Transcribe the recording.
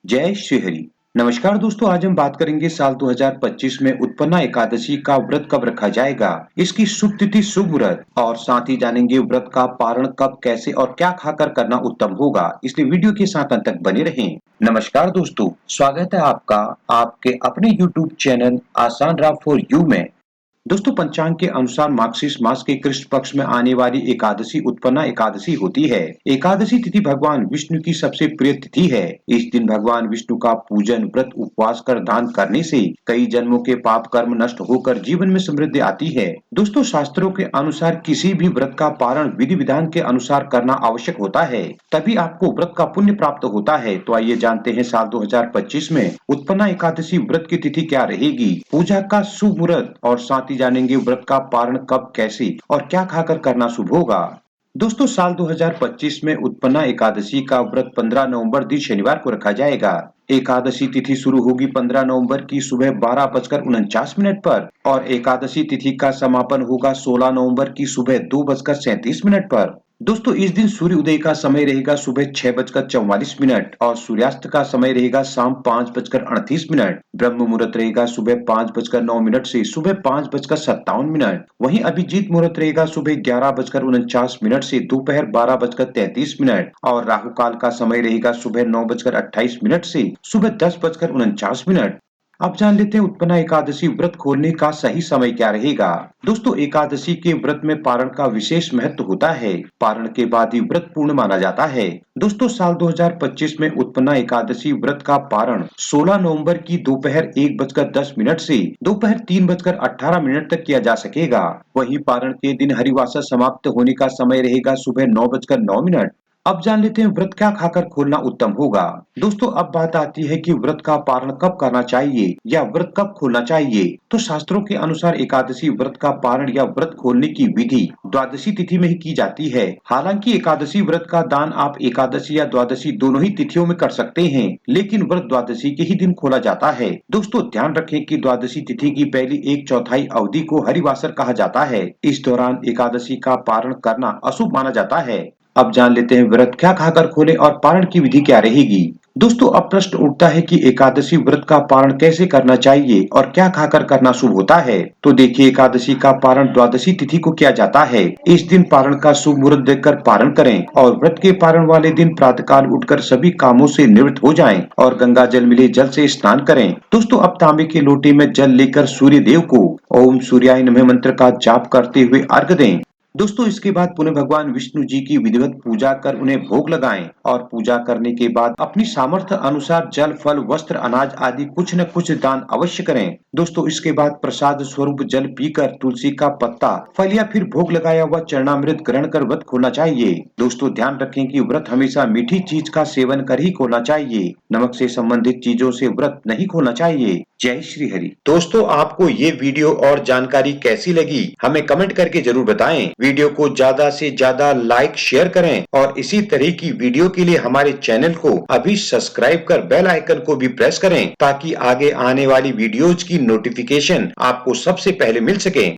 जय श्री हरि। नमस्कार दोस्तों, आज हम बात करेंगे साल 2025 में उत्पन्ना एकादशी का व्रत कब रखा जाएगा, इसकी शुभ तिथि, शुभ मुहूर्त और साथ ही जानेंगे व्रत का पारण कब, कैसे और क्या खाकर करना उत्तम होगा। इसलिए वीडियो के साथ अंत तक बने रहें। नमस्कार दोस्तों, स्वागत है आपका आपके अपने YouTube चैनल आसान राह फॉर यू में। दोस्तों, पंचांग के अनुसार मार्गशीर्ष मास के कृष्ण पक्ष में आने वाली एकादशी उत्पन्ना एकादशी होती है। एकादशी तिथि भगवान विष्णु की सबसे प्रिय तिथि है। इस दिन भगवान विष्णु का पूजन, व्रत, उपवास कर दान करने से कई जन्मों के पाप कर्म नष्ट होकर जीवन में समृद्धि आती है। दोस्तों, शास्त्रों के अनुसार किसी भी व्रत का पारण विधि विधान के अनुसार करना आवश्यक होता है, तभी आपको व्रत का पुण्य प्राप्त होता है। तो आइए जानते हैं साल 2025 में उत्पन्ना एकादशी व्रत की तिथि क्या रहेगी, पूजा का शुभ मुहूर्त और साथ ही जानेंगे व्रत का पारण कब, कैसे और क्या खाकर करना शुभ होगा। दोस्तों, साल 2025 में उत्पन्ना एकादशी का व्रत 15 नवंबर दिन शनिवार को रखा जाएगा। एकादशी तिथि शुरू होगी 15 नवंबर की सुबह 12:49 पर और एकादशी तिथि का समापन होगा 16 नवंबर की सुबह 2:37 पर। दोस्तों, इस दिन सूर्य उदय का समय रहेगा सुबह 6:44 और सूर्यास्त का समय रहेगा शाम 5:38। ब्रह्म मुहूर्त रहेगा सुबह 5:09 से सुबह 5:57। वहीं अभिजीत मुहूर्त रहेगा सुबह 11:49 से दोपहर 12:33 और राहु काल का समय रहेगा सुबह 9:28 से सुबह 10:49। अब जान लेते हैं उत्पन्ना एकादशी व्रत खोलने का सही समय क्या रहेगा। दोस्तों, एकादशी के व्रत में पारण का विशेष महत्व होता है। पारण के बाद ही व्रत पूर्ण माना जाता है। दोस्तों, साल 2025 में उत्पन्ना एकादशी व्रत का पारण 16 नवंबर की दोपहर 1:10 से दोपहर 3:18 तक किया जा सकेगा। वहीं पारण के दिन हरिवासर समाप्त होने का समय रहेगा सुबह 9:09। अब जान लेते हैं व्रत क्या खाकर खोलना उत्तम होगा। दोस्तों, अब बात आती है कि व्रत का पारण कब करना चाहिए या व्रत कब खोलना चाहिए। तो शास्त्रों के अनुसार एकादशी व्रत का पारण या व्रत खोलने की विधि द्वादशी तिथि में ही की जाती है। हालांकि एकादशी व्रत का दान आप एकादशी या द्वादशी दोनों ही तिथियों में कर सकते हैं, लेकिन व्रत द्वादशी के ही दिन खोला जाता है। दोस्तों, ध्यान रखें कि द्वादशी तिथि की पहली 1/4 अवधि को हरिवासर कहा जाता है। इस दौरान एकादशी का पारण करना अशुभ माना जाता है। अब जान लेते हैं व्रत क्या खाकर खोले और पारण की विधि क्या रहेगी। दोस्तों, अब प्रश्न उठता है कि एकादशी व्रत का पारण कैसे करना चाहिए और क्या खाकर करना शुभ होता है। तो देखिए, एकादशी का पारण द्वादशी तिथि को किया जाता है। इस दिन पारण का शुभ मुहूर्त देखकर पारण करें और व्रत के पारण वाले दिन प्रातःकाल उठकर सभी कामों से निवृत्त हो जाएं और गंगा जल मिले जल से स्नान करें। दोस्तों, अब तांबे के लोटे में जल लेकर सूर्य देव को ओम सूर्याय नमः मंत्र का जाप करते हुए अर्घ्य दें। दोस्तों, इसके बाद पुनः भगवान विष्णु जी की विधिवत पूजा कर उन्हें भोग लगाएं और पूजा करने के बाद अपनी सामर्थ्य अनुसार जल, फल, वस्त्र, अनाज आदि कुछ न कुछ दान अवश्य करें। दोस्तों, इसके बाद प्रसाद स्वरूप जल पीकर तुलसी का पत्ता, फल या फिर भोग लगाया हुआ चरणामृत ग्रहण कर व्रत खोलना चाहिए। दोस्तों, ध्यान रखें कि व्रत हमेशा मीठी चीज का सेवन कर ही खोलना चाहिए। नमक से संबंधित चीजों से व्रत नहीं खोलना चाहिए। जय श्री हरि। दोस्तों, आपको ये वीडियो और जानकारी कैसी लगी, हमें कमेंट करके जरूर बताएं। वीडियो को ज्यादा से ज्यादा लाइक, शेयर करें और इसी तरह की वीडियो के लिए हमारे चैनल को अभी सब्सक्राइब कर बेल आइकन को भी प्रेस करें, ताकि आगे आने वाली वीडियोज की नोटिफिकेशन आपको सबसे पहले मिल सके।